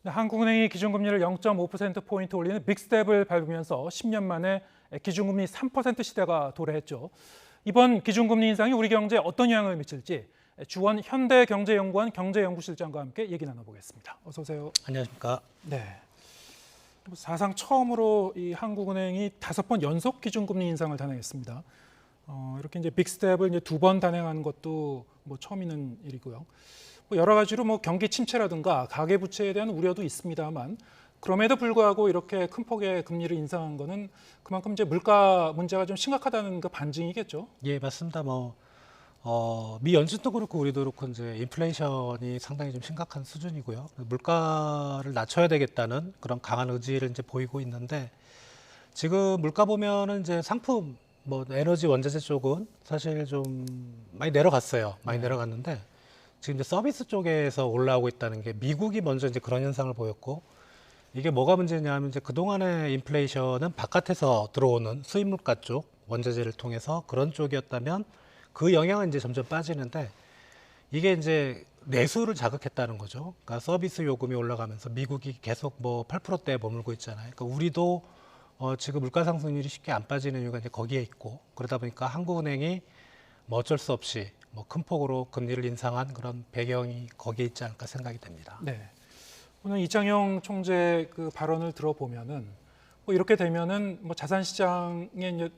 네, 한국은행이 기준금리를 0.5%포인트 올리는 빅스텝을 밟으면서 10년 만에 기준금리 3% 시대가 도래했죠. 이번 기준금리 인상이 우리 경제에 어떤 영향을 미칠지 주원 현대경제연구원 경제연구실장과 함께 얘기 나눠보겠습니다. 어서 오세요. 안녕하십니까. 네. 사상 처음으로 이 한국은행이 5번 연속 기준금리 인상을 단행했습니다. 이렇게 이제 빅스텝을 이제 2번 단행하는 것도 뭐 처음 있는 일이고요. 뭐 여러 가지로 뭐 경기 침체라든가 가계 부채에 대한 우려도 있습니다만 그럼에도 불구하고 이렇게 큰 폭의 금리를 인상한 거는 그만큼 이제 물가 문제가 좀 심각하다는 그 반증이겠죠. 예, 맞습니다. 미 연준도 그렇고 우리도 그렇고 이제 인플레이션이 상당히 좀 심각한 수준이고요. 물가를 낮춰야 되겠다는 그런 강한 의지를 이제 보이고 있는데 지금 물가 보면은 이제 상품 뭐 에너지 원자재 쪽은 사실 좀 많이 내려갔어요. 많이 내려갔는데 지금 이제 서비스 쪽에서 올라오고 있다는 게 미국이 먼저 이제 그런 현상을 보였고 이게 뭐가 문제냐면 이제 그동안의 인플레이션은 바깥에서 들어오는 수입 물가 쪽 원자재를 통해서 그런 쪽이었다면 그 영향은 이제 점점 빠지는데 이게 이제 내수를 자극했다는 거죠. 그러니까 서비스 요금이 올라가면서 미국이 계속 뭐 8%대에 머물고 있잖아요. 그러니까 우리도 지금 물가 상승률이 쉽게 안 빠지는 이유가 이제 거기에 있고 그러다 보니까 한국은행이 뭐 어쩔 수 없이 뭐 큰 폭으로 금리를 인상한 그런 배경이 거기에 있지 않을까 생각이 됩니다. 네. 오늘 이창용 총재 그 발언을 들어보면은 뭐 이렇게 되면은 뭐 자산 시장에는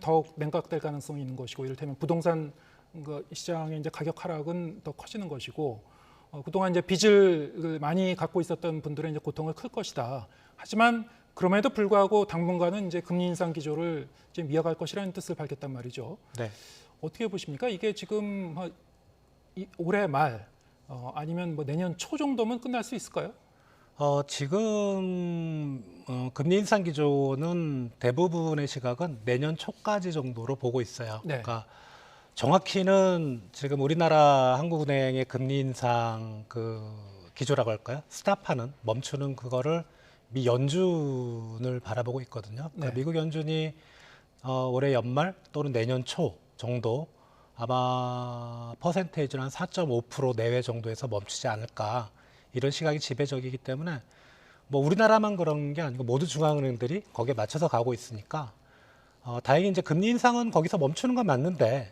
더욱 냉각될 가능성이 있는 것이고 이를테면 부동산 그 시장의 이제 가격 하락은 더 커지는 것이고 그동안 이제 빚을 많이 갖고 있었던 분들의 이제 고통을 클 것이다. 하지만 그럼에도 불구하고 당분간은 이제 금리 인상 기조를 지금 이어갈 것이라는 뜻을 밝혔단 말이죠. 네. 어떻게 보십니까? 이게 지금 올해 말 아니면 뭐 내년 초 정도면 끝날 수 있을까요? 지금 금리 인상 기조는 대부분의 시각은 내년 초까지 정도로 보고 있어요. 네. 그러니까 정확히는 지금 우리나라 한국은행의 금리 인상 그 기조라고 할까요? 스탑하는 멈추는 그거를 미 연준을 바라보고 있거든요. 그러니까 네. 미국 연준이 올해 연말 또는 내년 초 정도 아마 퍼센테이지는 한 4.5% 내외 정도에서 멈추지 않을까 이런 시각이 지배적이기 때문에 뭐 우리나라만 그런 게 아니고 모두 중앙은행들이 거기에 맞춰서 가고 있으니까 다행히 이제 금리 인상은 거기서 멈추는 건 맞는데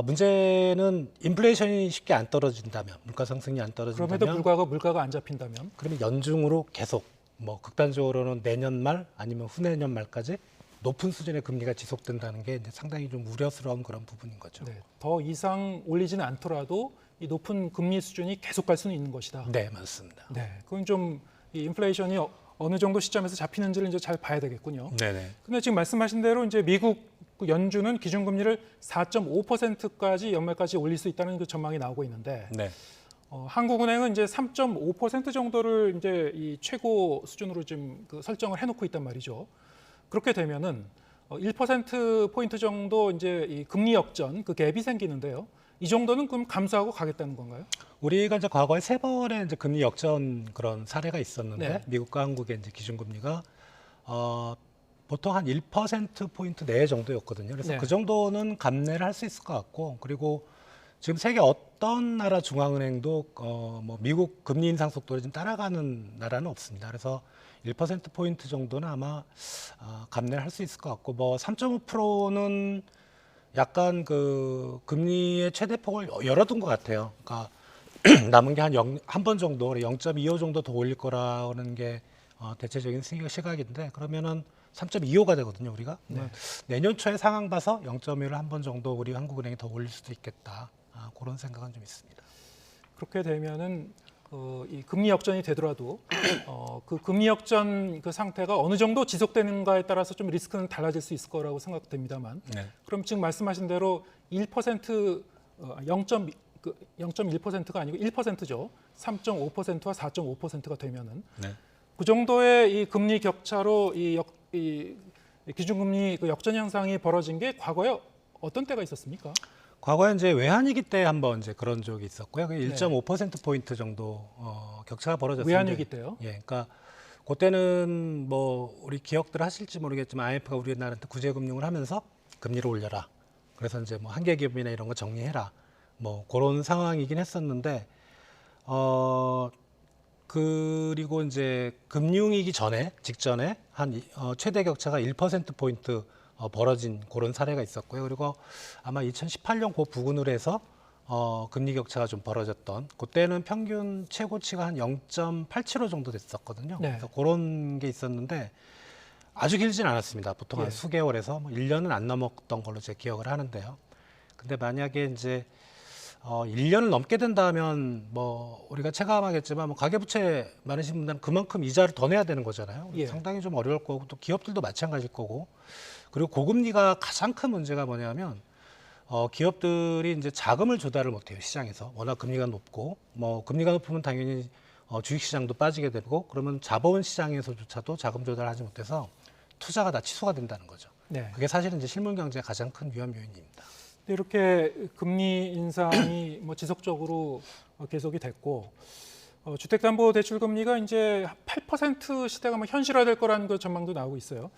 문제는 인플레이션이 쉽게 안 떨어진다면 물가 상승이 안 그럼에도 떨어진다면 불구하고 물가가 안 잡힌다면 그러면 연중으로 계속 뭐 극단적으로는 내년 말 아니면 후내년 말까지 높은 수준의 금리가 지속된다는 게 이제 상당히 좀 우려스러운 그런 부분인 거죠. 네. 더 이상 올리지는 않더라도 이 높은 금리 수준이 계속 갈 수는 있는 것이다. 네, 맞습니다. 네, 그건 좀 이 인플레이션이 어느 정도 시점에서 잡히는지를 이제 잘 봐야 되겠군요. 네네. 근데 지금 말씀하신 대로 이제 미국 그 연준은 기준금리를 4.5%까지 연말까지 올릴 수 있다는 그 전망이 나오고 있는데 네. 한국은행은 이제 3.5% 정도를 이제 이 최고 수준으로 지금 그 설정을 해놓고 있단 말이죠. 그렇게 되면은 1% 포인트 정도 이제 이 금리 역전 그 갭이 생기는데요. 이 정도는 그럼 감수하고 가겠다는 건가요? 우리가 이제 과거에 3번의 이제 금리 역전 그런 사례가 있었는데 네. 미국과 한국의 이제 기준금리가 보통 한 1% 포인트 내외 정도였거든요. 그래서 네. 그 정도는 감내를 할 수 있을 것 같고 그리고 지금 세계 어떤 나라 중앙은행도 뭐 미국 금리 인상 속도를 좀 따라가는 나라는 없습니다. 그래서 1% 포인트 정도는 아마 감내를 할 수 있을 것 같고 뭐 3.5%는 약간 그 금리의 최대폭을 열어둔 것 같아요. 그러니까 남은 게 한 번 정도 0.25 정도 더 올릴 거라는 게 대체적인 시각인데 그러면은 3.25가 되거든요 우리가. 네. 내년 초에 상황 봐서 0.1을 한 번 정도 우리 한국은행이 더 올릴 수도 있겠다. 그런 생각은 좀 있습니다. 그렇게 되면은 이 금리 역전이 되더라도 그 금리 역전 그 상태가 어느 정도 지속되는가에 따라서 좀 리스크는 달라질 수 있을 거라고 생각됩니다만 네. 그럼 지금 말씀하신 대로 1% 0.1%가 아니고 1%죠. 3.5%와 4.5%가 되면은 네. 그 정도의 이 금리 격차로 이 기준금리 그 역전 현상이 벌어진 게 과거에 어떤 때가 있었습니까? 과거에 이제 외환위기 때 한번 이제 그런 적이 있었고요. 1.5% 포인트 정도 격차가 벌어졌습니다. 외환위기 때요? 예, 그러니까 그때는 뭐 우리 기억들 하실지 모르겠지만 IMF가 우리나라한테 구제금융을 하면서 금리를 올려라. 그래서 이제 뭐 한계 기업이나 이런 거 정리해라. 뭐 그런 상황이긴 했었는데 그리고 이제 금융위기 직전에 한 최대 격차가 1%포인트 벌어진 그런 사례가 있었고요. 그리고 아마 2018년 그 부근으로 해서 금리 격차가 좀 벌어졌던 그때는 평균 최고치가 한 0.875 정도 됐었거든요. 네. 그래서 그런 게 있었는데 아주 길진 않았습니다. 보통 한 예. 수개월에서 뭐 1년은 안 넘었던 걸로 제 기억을 하는데요. 근데 만약에 이제 1년을 넘게 된다면 뭐 우리가 체감하겠지만 뭐 가계부채 많으신 분들은 그만큼 이자를 더 내야 되는 거잖아요. 예. 상당히 좀 어려울 거고 또 기업들도 마찬가지일 거고 그리고 고금리가 가장 큰 문제가 뭐냐면 기업들이 이제 자금을 조달을 못해요 시장에서 워낙 금리가 높고 뭐 금리가 높으면 당연히 주식시장도 빠지게 되고 그러면 자본 시장에서조차도 자금 조달하지 못해서 투자가 다 취소가 된다는 거죠. 네. 그게 사실은 이제 실물 경제의 가장 큰 위험 요인입니다. 이렇게 금리 인상이 뭐 지속적으로 계속이 됐고 주택담보대출 금리가 이제 8% 시대가 뭐 현실화될 거라는 그 전망도 나오고 있어요.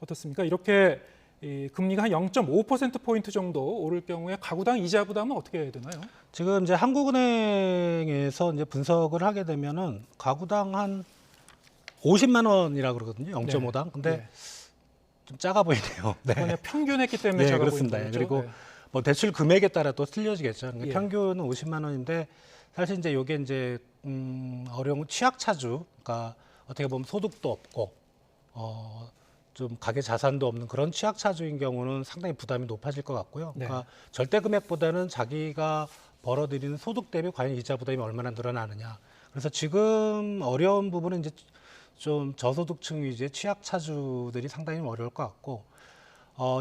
어떻습니까? 이렇게 이 금리가 한 0.5% 포인트 정도 오를 경우에 가구당 이자 부담은 어떻게 해야 되나요? 지금 이제 한국은행에서 이제 분석을 하게 되면은 가구당 한 50만 원이라 그러거든요. 0.5당. 근데 네. 좀 작아 보이네요. 네. 그냥 평균했기 때문에 네, 작아 그렇습니다. 보이는 거죠. 그리고 네. 뭐 대출 금액에 따라 또 틀려지겠죠. 그러니까 예. 평균은 50만 원인데 사실 이제 이게 이제 어려운 취약차주, 그러니까 어떻게 보면 소득도 없고 좀 가계 자산도 없는 그런 취약차주인 경우는 상당히 부담이 높아질 것 같고요. 네. 그러니까 절대 금액보다는 자기가 벌어들이는 소득 대비 과연 이자 부담이 얼마나 늘어나느냐. 그래서 지금 어려운 부분은 이제 좀 저소득층 위주의 취약차주들이 상당히 어려울 것 같고.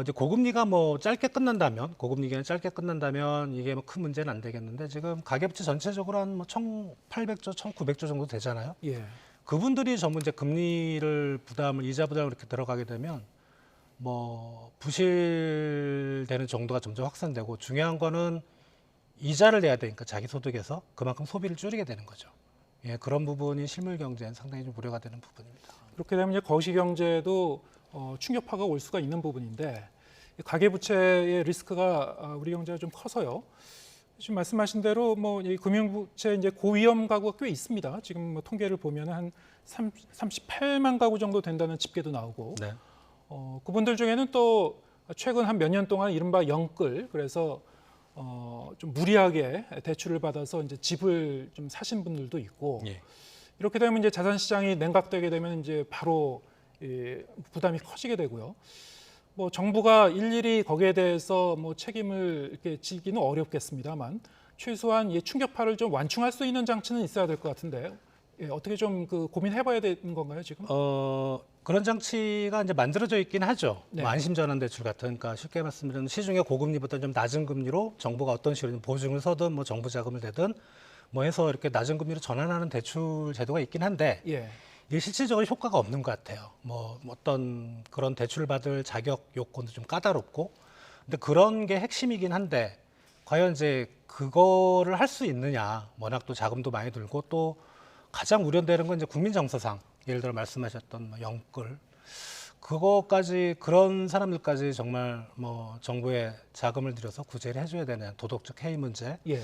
이제 고금리가 뭐 짧게 끝난다면, 고금리 기간이 짧게 끝난다면 이게 뭐 큰 문제는 안 되겠는데 지금 가계부채 전체적으로 한 뭐 1,800조, 1,900조 정도 되잖아요. 예. 그분들이 전부 이제 금리를 이자 부담을 이렇게 들어가게 되면 뭐 부실되는 정도가 점점 확산되고 중요한 거는 이자를 내야 되니까 자기 소득에서 그만큼 소비를 줄이게 되는 거죠. 예, 그런 부분이 실물 경제엔 상당히 좀 우려가 되는 부분입니다. 그렇게 되면 이제 거시 경제도 충격파가 올 수가 있는 부분인데 가계부채의 리스크가 우리 경제가 좀 커서요. 지금 말씀하신 대로 뭐 이 금융부채 이제 고위험 가구가 꽤 있습니다. 지금 뭐 통계를 보면 한 38만 가구 정도 된다는 집계도 나오고 네. 그분들 중에는 또 최근 한 몇 년 동안 이른바 영끌 그래서 좀 무리하게 대출을 받아서 이제 집을 좀 사신 분들도 있고 예. 이렇게 되면 이제 자산 시장이 냉각되게 되면 이제 바로 부담이 커지게 되고요. 뭐 정부가 일일이 거기에 대해서 뭐 책임을 이렇게 지기는 어렵겠습니다만 최소한 이 충격파를 좀 완충할 수 있는 장치는 있어야 될 것 같은데 어떻게 좀 그 고민해봐야 되는 건가요 지금? 그런 장치가 이제 만들어져 있긴 하죠. 네. 뭐 안심전환 대출 같은, 그러니까 쉽게 말씀드리면 시중의 고금리보다 좀 낮은 금리로 정부가 어떤 식으로 보증을 서든 뭐 정부 자금을 대든 뭐 해서 이렇게 낮은 금리로 전환하는 대출 제도가 있긴 한데 예. 이게 실질적으로 효과가 없는 것 같아요. 뭐 어떤 그런 대출을 받을 자격 요건도 좀 까다롭고, 근데 그런 게 핵심이긴 한데 과연 이제 그거를 할 수 있느냐? 워낙 또 자금도 많이 들고 또 가장 우려되는 건 이제 국민 정서상 예를 들어 말씀하셨던 뭐 영끌 그거까지 그런 사람들까지 정말 뭐 정부에 자금을 들여서 구제를 해줘야 되는 도덕적 해이 문제 예.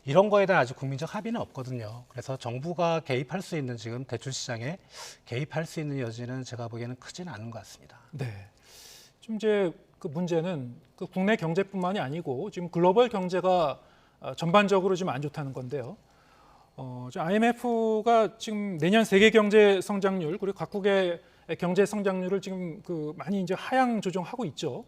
이런 거에 대한 아직 국민적 합의는 없거든요. 그래서 정부가 개입할 수 있는 지금 대출 시장에 개입할 수 있는 여지는 제가 보기에는 크지는 않은 것 같습니다. 네. 좀 이제 그 문제는 그 국내 경제뿐만이 아니고 지금 글로벌 경제가 전반적으로 좀 안 좋다는 건데요. IMF가 지금 내년 세계 경제 성장률 그리고 각국의 경제 성장률을 지금 그 많이 이제 하향 조정하고 있죠.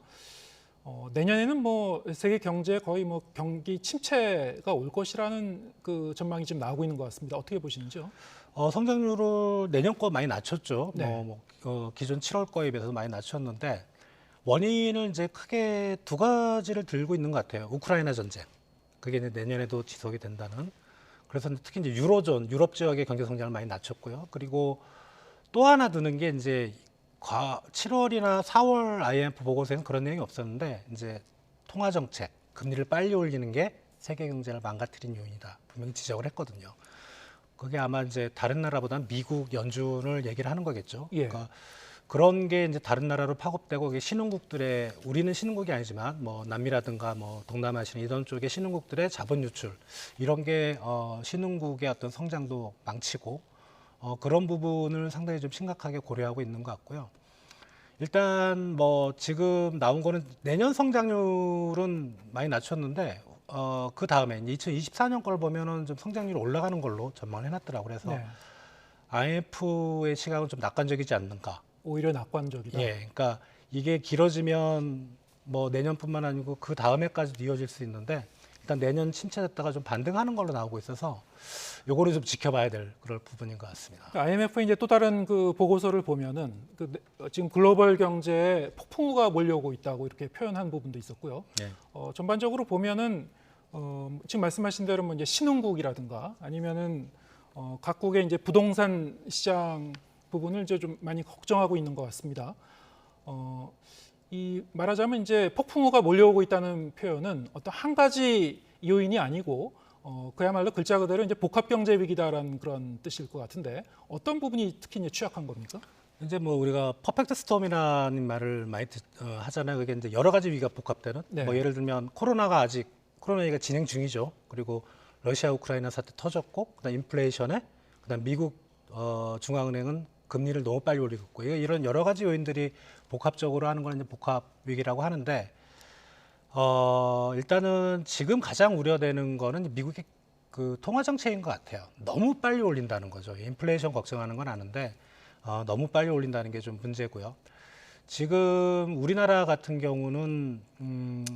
내년에는 뭐 세계 경제 거의 뭐 경기 침체가 올 것이라는 그 전망이 지금 나오고 있는 것 같습니다. 어떻게 보시는지요? 성장률을 내년 거 많이 낮췄죠. 네. 기존 7월 거에 비해서 많이 낮췄는데 원인은 이제 크게 두 가지를 들고 있는 것 같아요. 우크라이나 전쟁. 그게 이제 내년에도 지속이 된다는. 그래서 특히 이제 유로존, 유럽 지역의 경제 성장을 많이 낮췄고요. 그리고 또 하나 드는 게 이제 7월이나 4월 IMF 보고서에는 그런 내용이 없었는데 이제 통화 정책, 금리를 빨리 올리는 게 세계 경제를 망가뜨린 요인이다. 분명히 지적을 했거든요. 그게 아마 이제 다른 나라보다는 미국 연준을 얘기를 하는 거겠죠. 예. 그러니까 그런 게 이제 다른 나라로 파급되고 그게 신흥국들의 우리는 신흥국이 아니지만 뭐 남미라든가 뭐 동남아시아 이런 쪽의 신흥국들의 자본 유출 이런 게 신흥국의 어떤 성장도 망치고 그런 부분을 상당히 좀 심각하게 고려하고 있는 것 같고요. 일단 뭐 지금 나온 거는 내년 성장률은 많이 낮췄는데 그 다음에 2024년 걸 보면은 좀 성장률이 올라가는 걸로 전망을 해놨더라고요. 그래서 네. IMF의 시각은 좀 낙관적이지 않는가. 오히려 낙관적이다. 예, 그러니까 이게 길어지면 뭐 내년뿐만 아니고 그 다음해까지도 이어질 수 있는데 일단 내년 침체됐다가 좀 반등하는 걸로 나오고 있어서 요거를 좀 지켜봐야 될 그럴 부분인 것 같습니다. IMF의 이제 또 다른 그 보고서를 보면은 지금 글로벌 경제에 폭풍우가 몰려오고 있다고 이렇게 표현한 부분도 있었고요. 예. 전반적으로 보면은 지금 말씀하신 대로 뭐 이제 신흥국이라든가 아니면은 각국의 이제 부동산 시장 부분을 이제 좀 많이 걱정하고 있는 것 같습니다. 이 말하자면 이제 폭풍우가 몰려오고 있다는 표현은 어떤 한 가지 요인이 아니고 그야말로 글자 그대로 이제 복합 경제 위기다라는 그런 뜻일 것 같은데 어떤 부분이 특히 이제 취약한 겁니까? 이제 뭐 우리가 퍼펙트 스톰이라는 말을 많이 하잖아요. 그게 이제 여러 가지 위기가 복합되는. 네. 뭐 예를 들면 코로나 얘기가 진행 중이죠. 그리고 러시아 우크라이나 사태 터졌고, 그다음 인플레이션에, 그다음 미국 중앙은행은 금리를 너무 빨리 올리고 있고, 이런 여러 가지 요인들이 복합적으로 하는 걸 이제 복합 위기라고 하는데, 일단은 지금 가장 우려되는 거는 미국의 그 통화 정책인 것 같아요. 너무 빨리 올린다는 거죠. 인플레이션 걱정하는 건 아는데 너무 빨리 올린다는 게 좀 문제고요. 지금 우리나라 같은 경우는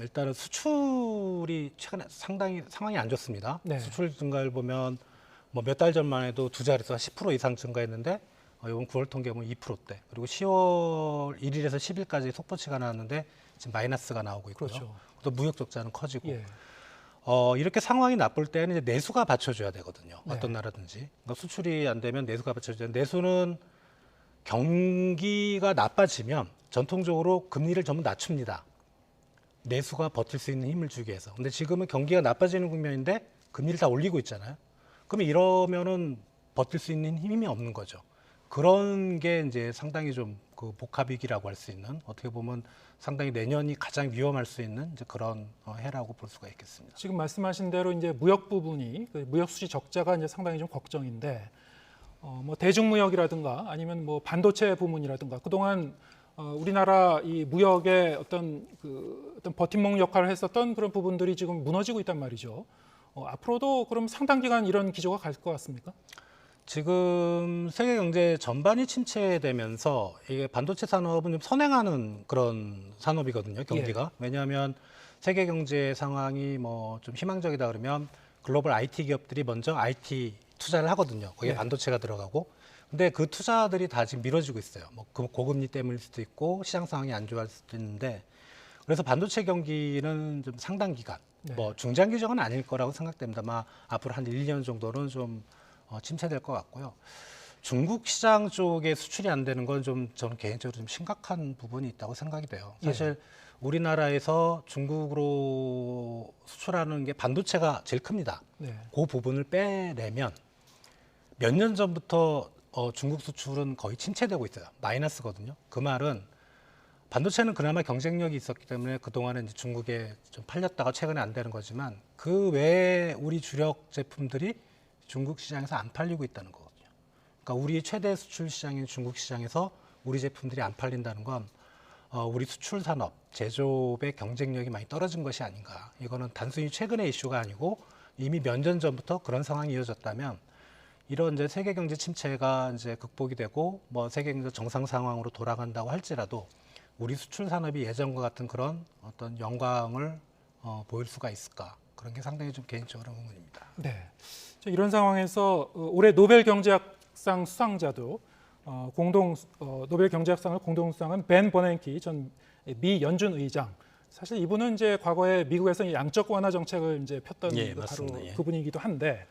일단은 수출이 최근에 상당히 상황이 안 좋습니다. 네. 수출 증가율 보면 뭐 몇 달 전만 해도 두 자릿수 한 10% 이상 증가했는데 이번 9월 통계 보면 2%대. 그리고 10월 1일에서 10일까지 속보치가 나왔는데 지금 마이너스가 나오고 있고요. 그렇죠. 또 무역 적자는 커지고. 예. 이렇게 상황이 나쁠 때는 이제 내수가 받쳐줘야 되거든요. 네. 어떤 나라든지. 그러니까 수출이 안 되면 내수가 받쳐줘야 되는데 내수는 경기가 나빠지면 전통적으로 금리를 전부 낮춥니다. 내수가 버틸 수 있는 힘을 주기 위해서. 근데 지금은 경기가 나빠지는 국면인데 금리를 다 올리고 있잖아요. 그러면 이러면은 버틸 수 있는 힘이 없는 거죠. 그런 게 이제 상당히 좀 그 복합위기라고 할 수 있는, 어떻게 보면 상당히 내년이 가장 위험할 수 있는 이제 그런 해라고 볼 수가 있겠습니다. 지금 말씀하신 대로 이제 무역 부분이 그 무역 수지 적자가 이제 상당히 좀 걱정인데 뭐 대중무역이라든가 아니면 뭐 반도체 부문이라든가 그동안 우리나라 이 무역의 어떤 버팀목 역할을 했었던 그런 부분들이 지금 무너지고 있단 말이죠. 앞으로도 그럼 상당 기간 이런 기조가 갈 것 같습니까? 지금 세계 경제 전반이 침체되면서 이게 반도체 산업은 좀 선행하는 그런 산업이거든요, 경기가. 왜냐하면 세계 경제 상황이 뭐 좀 희망적이다 그러면 글로벌 IT 기업들이 먼저 IT 투자를 하거든요. 거기에 반도체가 들어가고. 근데 그 투자들이 다 지금 미뤄지고 있어요. 뭐 고금리 때문일 수도 있고 시장 상황이 안 좋아할 수도 있는데, 그래서 반도체 경기는 좀 상당 기간, 뭐 중장기적은 아닐 거라고 생각됩니다만 앞으로 한 1년 정도는 좀 침체될 것 같고요. 중국 시장 쪽에 수출이 안 되는 건 좀 저는 개인적으로 좀 심각한 부분이 있다고 생각이 돼요. 사실 우리나라에서 중국으로 수출하는 게 반도체가 제일 큽니다. 그 부분을 빼내면 몇 년 전부터 중국 수출은 거의 침체되고 있어요. 마이너스거든요. 그 말은 반도체는 그나마 경쟁력이 있었기 때문에 그동안은 이제 중국에 좀 팔렸다가 최근에 안 되는 거지만 그 외에 우리 주력 제품들이 중국 시장에서 안 팔리고 있다는 거거든요. 그러니까 우리 최대 수출 시장인 중국 시장에서 우리 제품들이 안 팔린다는 건 우리 수출 산업, 제조업의 경쟁력이 많이 떨어진 것이 아닌가. 이거는 단순히 최근의 이슈가 아니고 이미 몇 년 전부터 그런 상황이 이어졌다면 이런 이제 세계 경제 침체가 이제 극복이 되고 뭐 세계 경제 정상 상황으로 돌아간다고 할지라도 우리 수출 산업이 예전과 같은 그런 어떤 영광을 보일 수가 있을까? 그런 게 상당히 좀 개인적으로 의문입니다. 네. 이런 상황에서 올해 노벨 경제학상 수상자도 노벨 경제학상을 공동 수상한 벤 버냉키 전 미 연준 의장. 사실 이분은 이제 과거에 미국에서 양적 완화 정책을 이제 폈던 바로 그분이기도 한데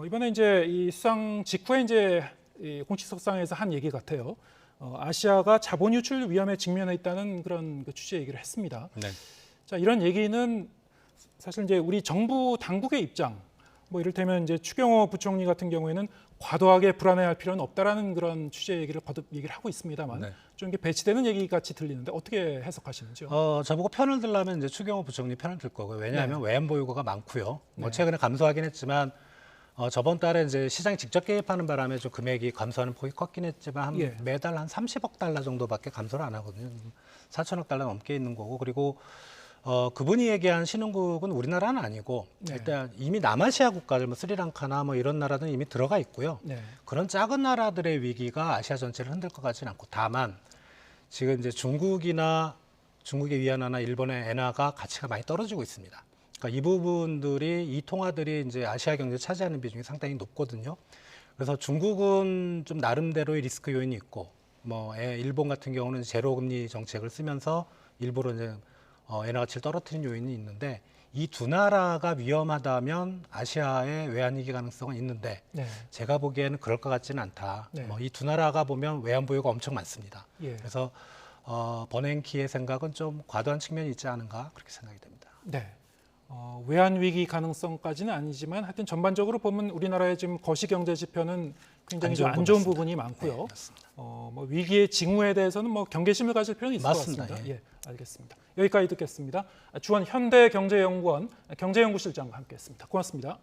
이번에 이제 이 수상 직후에 이제 이 공식석상에서 한 얘기 같아요. 아시아가 자본 유출 위험에 직면해 있다는 그런 취지의 얘기를 했습니다. 네. 자, 이런 얘기는 사실 이제 우리 정부 당국의 입장, 뭐 이를테면 이제 추경호 부총리 같은 경우에는 과도하게 불안해할 필요는 없다라는 그런 취지의 얘기를 거듭 얘기를 하고 있습니다만 좀 이게 배치되는 얘기 같이 들리는데 어떻게 해석하시는지요? 저보고 편을 들려면 이제 추경호 부총리 편을 들 거고요. 왜냐하면 외환 보유고가 많고요. 뭐 최근에 감소하긴 했지만 저번 달에 이제 시장이 직접 개입하는 바람에 좀 금액이 감소하는 폭이 컸긴 했지만 예. 매달 한 30억 달러 정도밖에 감소를 안 하거든요. 4천억 달러 넘게 있는 거고 그리고 그분이 얘기한 신흥국은 우리나라는 아니고 네. 일단 이미 남아시아 국가들 뭐 스리랑카나 뭐 이런 나라들은 이미 들어가 있고요. 네. 그런 작은 나라들의 위기가 아시아 전체를 흔들 것 같지는 않고 다만 지금 이제 중국의 위안화나 일본의 엔화가 가치가 많이 떨어지고 있습니다. 그러니까 이 부분들이 이 통화들이 이제 아시아 경제에 차지하는 비중이 상당히 높거든요. 그래서 중국은 좀 나름대로의 리스크 요인이 있고 뭐 일본 같은 경우는 제로 금리 정책을 쓰면서 일부러 이제 엔화 가치를 떨어뜨리는 요인이 있는데 이 두 나라가 위험하다면 아시아의 외환 위기 가능성은 있는데 네. 제가 보기에는 그럴 것 같지는 않다. 네. 이 두 나라가 보면 외환 보유가 엄청 많습니다. 예. 그래서 버냉키의 생각은 좀 과도한 측면이 있지 않은가 그렇게 생각이 됩니다. 네. 외환 위기 가능성까지는 아니지만 하여튼 전반적으로 보면 우리나라의 지금 거시 경제 지표는 굉장히 좀 안 좋은 부분이 많고요. 네, 맞습니다. 뭐 위기의 징후에 대해서는 뭐 경계심을 가질 필요는 있을 맞습니다. 것 같습니다. 예. 예, 알겠습니다. 여기까지 듣겠습니다. 주원 현대경제연구원 경제연구실장과 함께했습니다. 고맙습니다.